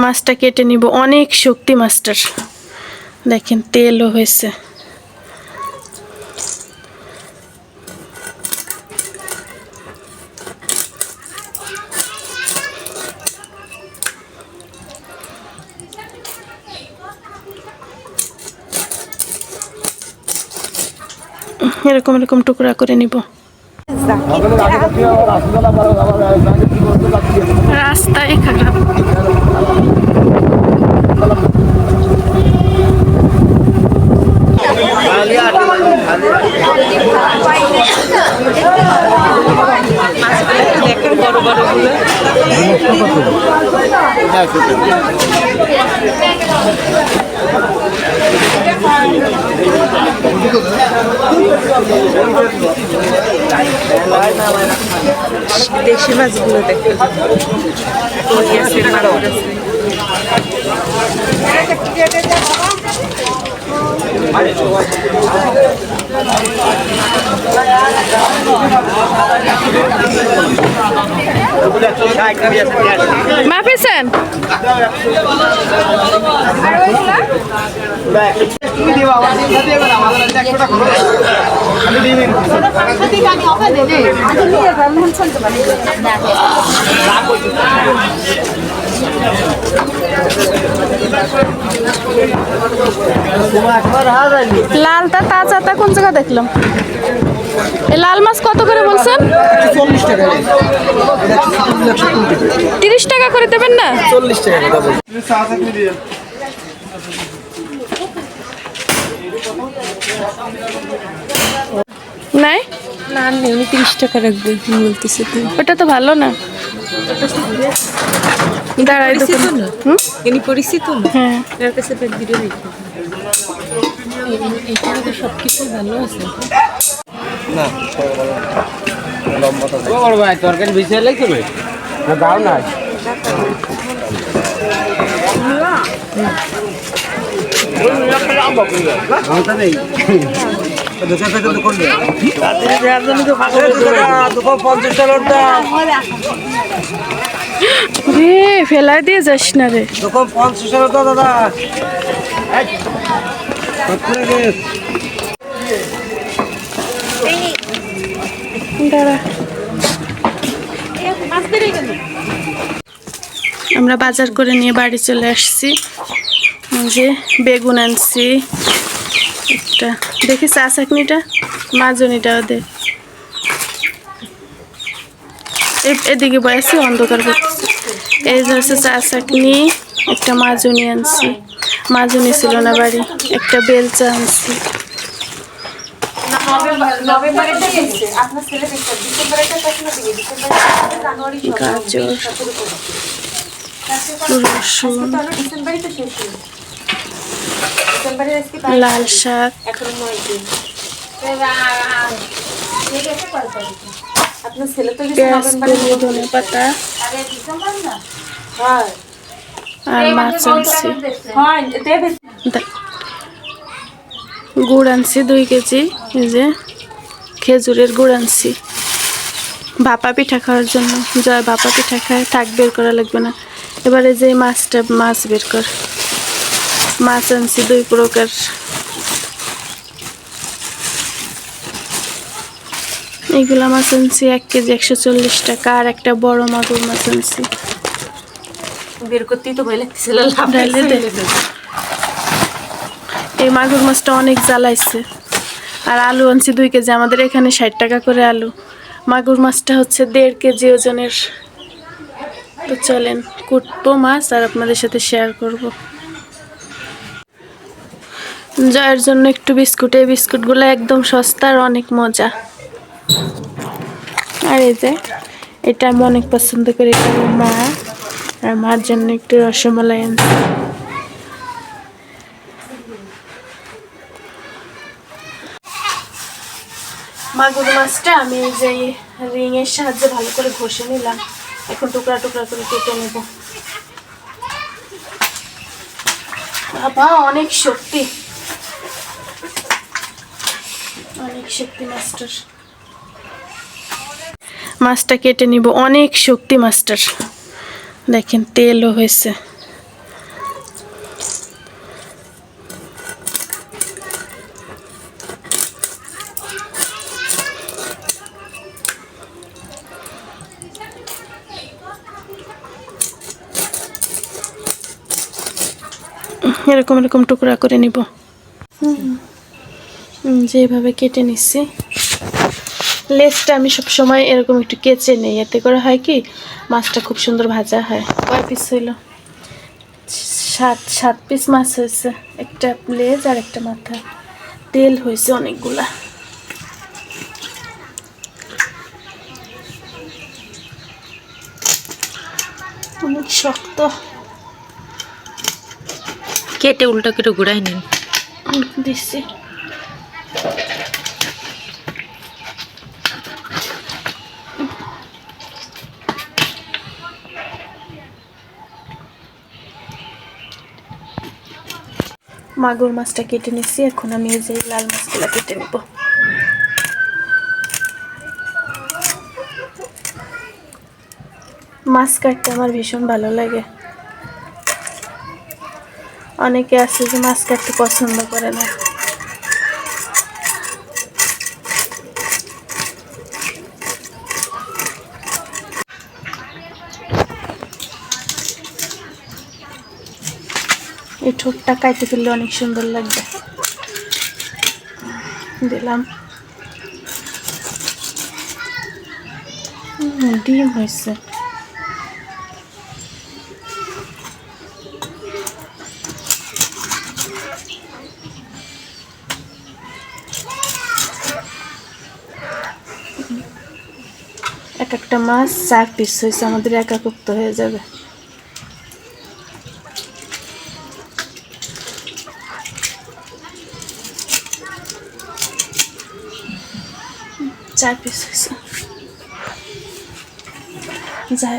মাছটা কেটে নিব, অনেক শক্তি মাছটার। দেখেন তেলও হয়েছে। এরকম এরকম টুকরা করে নিব। রাস্তায় খারাপ। দেশি মাছগুলো দেখো, মাফিসেন লালটা তাজাটা কোন জায়গা দেখলাম? এই লাল মাছ কত করে বলছেন? 30 টাকা করে দেবেন না? 40 টাকা নাই না আমি 30 টাকা রাখবো বলতেছে। ওটা তো ভালো না। দাঁড়াই দোকান। ইনি পরিচিত না? হ্যাঁ, এর কাছে ব্যাগ ভিডিও দেখো। এখানে তো সব কিছু ভালো আছে না, লম্বা তো ও বড় ভাই তরকারি বিছে লাগছে ভাই না দাও না ওটা নেই দোকান থেকে তো কোন তাড়াতাড়ি দেওয়ার জন্য তো ফাঁকা দোকান 50 টাকা ওটা রে ফেলাই দিয়ে যাস না রে। দোকান 50 টাকা তো দাদা এই কত করে দাঁড়া, আমরা বাজার করে নিয়ে বাড়ি চলে আসছি। যে বেগুন আনছি একটা, দেখি চা চাকনিটা মাজনিটাও দে। এদিকে বসেছি অন্ধকার করতেছি। এই যে হচ্ছে চা চাকনি, একটা মাজনি আনছি, মাজনি ছিল না বাড়ি, একটা বেলচা আনছি। গাজর, রসুন, লাল শাক, পেঁয়াজ, ধনে পাতা আর মাছ আনছি। গুড় আনছি 2 কেজি। এই যে খেজুরের গুড় আনছি ভাপা পিঠা খাওয়ার জন্য। জয় ভাপা পিঠা খায়, থাক বের করা লাগবে না। এবারে যে মাছ বের কর। মাছ আনছি 2 প্রকার। এইগুলা মাছ আনছি 1 কেজি 140 টাকা। আর একটা বড় মাগুর মাছ আনছি। বের করতেই তো ভয় লাগতেছিল। এই মাগুর মাছটা অনেক জ্বালাইছে। আর আলু আনছি 2 কেজি। আমাদের এখানে 60 টাকা করে আলু। মাগুর মাছটা হচ্ছে 1.5 কেজি ওজনের। তো চলেন কুটবো মাছ আর আপনাদের সাথে শেয়ার করব। জয়ের জন্য একটু বিস্কুট। এই বিস্কুটগুলো একদম সস্তা আর অনেক মজা। আর এই যে এটা আমি অনেক পছন্দ করি, এটা আমার মা। আর মার জন্য একটু রসমালাই আনছি। মাগুর মাছটা আমি এই যে রিং এর সাহায্যে ভালো করে ঘষে নিলাম। এখন টুকরা টুকরা করে কেটে নেব। বাবা অনেক শক্তি, অনেক শক্তি মাস্টার। মাছটা কেটে নিব, অনেক শক্তি মাস্টার। দেখেন তেলও হয়েছে। এরকম এরকম টুকরা করে নিব। যেভাবে কেটে নিচ্ছি, লেজটা আমি সবসময় এরকম একটু কেচে নিই, এতে করে হয় কি মাছটা খুব সুন্দর ভাজা হয়। কয় পিস হইল? 7 পিস মাছ হয়েছে, একটা লেজ আর একটা মাথা। তেল হয়েছে অনেকগুলা। অনেক শক্ত। কেটে উল্টা কেটে ঘুরাই নিন। দিচ্ছি। মাগুর মাছটা কেটে নিচ্ছি, এখন আমি এই যে লাল মাছগুলো কেটে নেব। মাছ কাটতে আমার ভীষণ ভালো লাগে। অনেকে আছে যে মাছ কাটতে পছন্দ করে না। এই ঠোঁটটা কাটতে ফেললে অনেক সুন্দর লাগবে। দিলাম। ডিম হয়েছে। এক একটা মাছ 4 পিস হয়েছে, আমাদের একাকুক্ত হয়ে যাবে। চার পিস হয়েছে। যাই